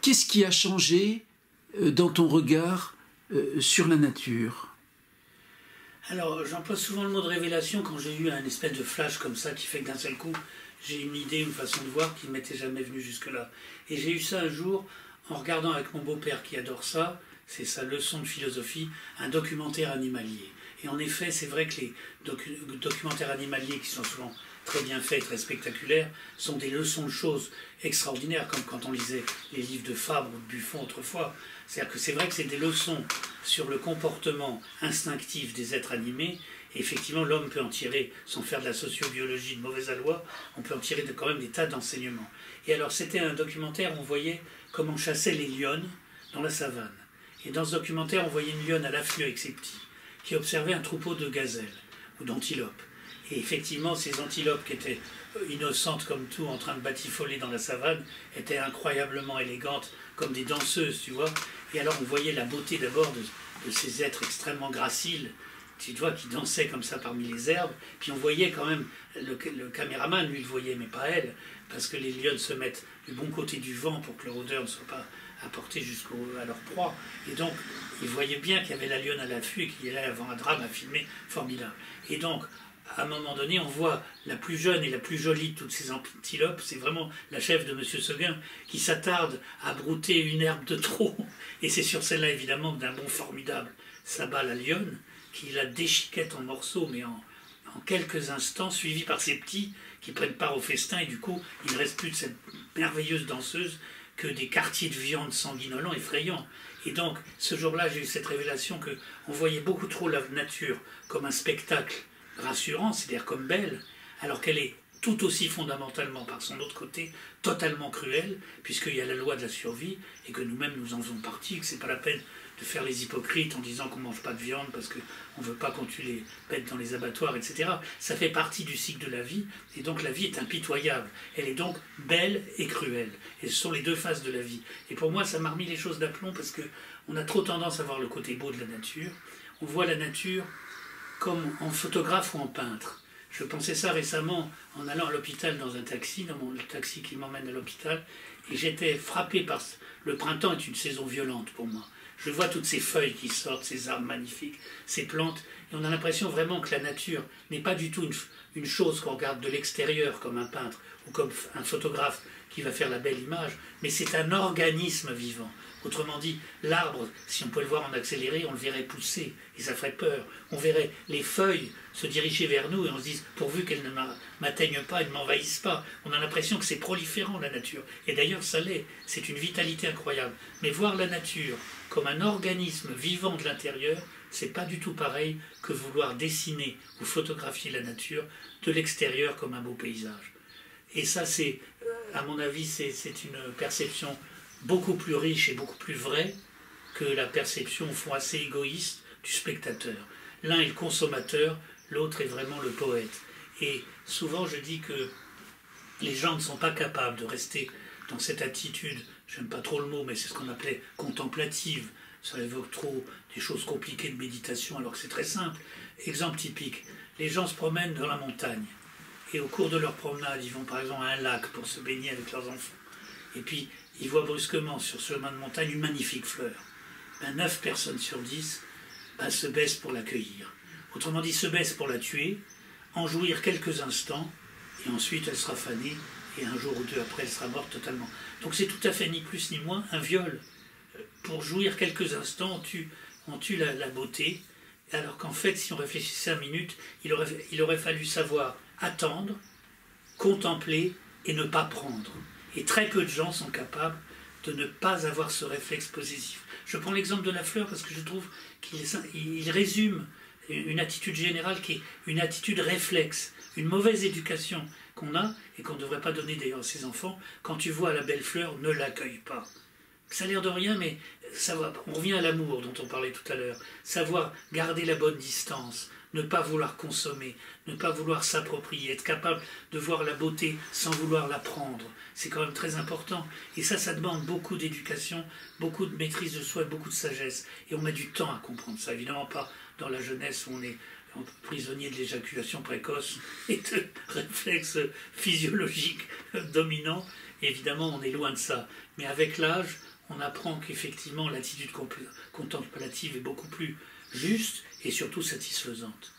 qu'est-ce qui a changé dans ton regard sur la nature? Alors, j'emploie souvent le mot de révélation quand j'ai eu un espèce de flash comme ça qui fait que d'un seul coup, j'ai une idée, une façon de voir qui ne m'était jamais venue jusque-là. Et j'ai eu ça un jour en regardant avec mon beau-père qui adore ça, c'est sa leçon de philosophie, un documentaire animalier. Et en effet, c'est vrai que les documentaires animaliers qui sont souvent très bien faits, très spectaculaires, sont des leçons de choses extraordinaires, comme quand on lisait les livres de Fabre ou de Buffon autrefois. C'est-à-dire que c'est vrai que c'est des leçons sur le comportement instinctif des êtres animés, et effectivement l'homme peut en tirer, sans faire de la sociobiologie de mauvaise aloi, on peut en tirer quand même des tas d'enseignements. Et alors c'était un documentaire où on voyait comment chassaient les lionnes dans la savane. Et dans ce documentaire, on voyait une lionne à l'affût avec ses petits, qui observait un troupeau de gazelles ou d'antilopes. Et effectivement, ces antilopes qui étaient innocentes comme tout, en train de batifoler dans la savane, étaient incroyablement élégantes, comme des danseuses, tu vois. Et alors on voyait la beauté d'abord de ces êtres extrêmement graciles, tu vois, qui dansaient comme ça parmi les herbes. Puis on voyait quand même, le caméraman, lui, le voyait, mais pas elle, parce que les lionnes se mettent du bon côté du vent pour que leur odeur ne soit pas apportée jusqu'à leur proie. Et donc, il voyait bien qu'il y avait la lionne à l'affût et qu'il y allait avant un drame à filmer formidable. Et donc, à un moment donné, on voit la plus jeune et la plus jolie de toutes ces antilopes, c'est vraiment la chef de M. Seguin, qui s'attarde à brouter une herbe de trop. Et c'est sur celle-là, évidemment, que d'un bond formidable s'abat la lionne, qui la déchiquette en morceaux, mais en quelques instants, suivie par ses petits qui prennent part au festin. Et du coup, il ne reste plus de cette merveilleuse danseuse que des quartiers de viande sanguinolents effrayants. Et donc, ce jour-là, j'ai eu cette révélation qu'on voyait beaucoup trop la nature comme un spectacle rassurant, c'est-à-dire comme belle, alors qu'elle est tout aussi fondamentalement, par son autre côté, totalement cruelle, puisqu'il y a la loi de la survie, et que nous-mêmes nous en faisons partie, que c'est pas la peine de faire les hypocrites en disant qu'on ne mange pas de viande parce qu'on ne veut pas qu'on tue les bêtes dans les abattoirs, etc. Ça fait partie du cycle de la vie, et donc la vie est impitoyable. Elle est donc belle et cruelle. Et ce sont les deux faces de la vie. Et pour moi, ça m'a remis les choses d'aplomb, parce qu'on a trop tendance à voir le côté beau de la nature. On voit la nature comme en photographe ou en peintre. Je pensais ça récemment en allant à l'hôpital dans un taxi, dans le taxi qui m'emmène à l'hôpital, et j'étais frappé par... Le printemps est une saison violente pour moi. Je vois toutes ces feuilles qui sortent, ces arbres magnifiques, ces plantes, et on a l'impression vraiment que la nature n'est pas du tout une chose qu'on regarde de l'extérieur comme un peintre ou comme un photographe qui va faire la belle image, mais c'est un organisme vivant. Autrement dit, l'arbre, si on peut le voir en accéléré, on le verrait pousser, et ça ferait peur. On verrait les feuilles se diriger vers nous, et on se dit, pourvu qu'elles ne m'atteignent pas et ne m'envahissent pas. On a l'impression que c'est proliférant, la nature. Et d'ailleurs, ça l'est. C'est une vitalité incroyable. Mais voir la nature comme un organisme vivant de l'intérieur, c'est pas du tout pareil que vouloir dessiner ou photographier la nature de l'extérieur comme un beau paysage. Et ça, c'est, à mon avis, c'est une perception beaucoup plus riche et beaucoup plus vraie que la perception, au fond, assez égoïste du spectateur. L'un est le consommateur, l'autre est vraiment le poète. Et souvent, je dis que les gens ne sont pas capables de rester dans cette attitude, j'aime pas trop le mot, mais c'est ce qu'on appelait contemplative. Ça évoque trop des choses compliquées de méditation, alors que c'est très simple. Exemple typique, les gens se promènent dans la montagne, et au cours de leur promenade, ils vont par exemple à un lac pour se baigner avec leurs enfants. Et puis, ils voient brusquement sur ce chemin de montagne une magnifique fleur. 9 personnes sur 10 se baissent pour l'accueillir. Autrement dit, se baissent pour la tuer, en jouir quelques instants, et ensuite elle sera fanée, et un jour ou deux après, elle sera morte totalement. Donc c'est tout à fait ni plus ni moins un viol. Pour jouir quelques instants, on tue la beauté, alors qu'en fait, si on réfléchissait 5 minutes, il aurait fallu savoir attendre, contempler et ne pas prendre. Et très peu de gens sont capables de ne pas avoir ce réflexe possessif. Je prends l'exemple de la fleur parce que je trouve qu'il résume une attitude générale qui est une attitude réflexe, une mauvaise éducation qu'on a et qu'on ne devrait pas donner d'ailleurs à ses enfants. Quand tu vois la belle fleur, ne l'accueille pas. Ça a l'air de rien, mais on revient à l'amour dont on parlait tout à l'heure. Savoir garder la bonne distance, ne pas vouloir consommer, ne pas vouloir s'approprier, être capable de voir la beauté sans vouloir la prendre. C'est quand même très important. Et ça demande beaucoup d'éducation, beaucoup de maîtrise de soi, beaucoup de sagesse. Et on met du temps à comprendre ça. Évidemment pas dans la jeunesse où on est prisonnier de l'éjaculation précoce et de réflexes physiologiques dominants. Évidemment, on est loin de ça. Mais avec l'âge, on apprend qu'effectivement l'attitude contemplative est beaucoup plus juste et surtout satisfaisante.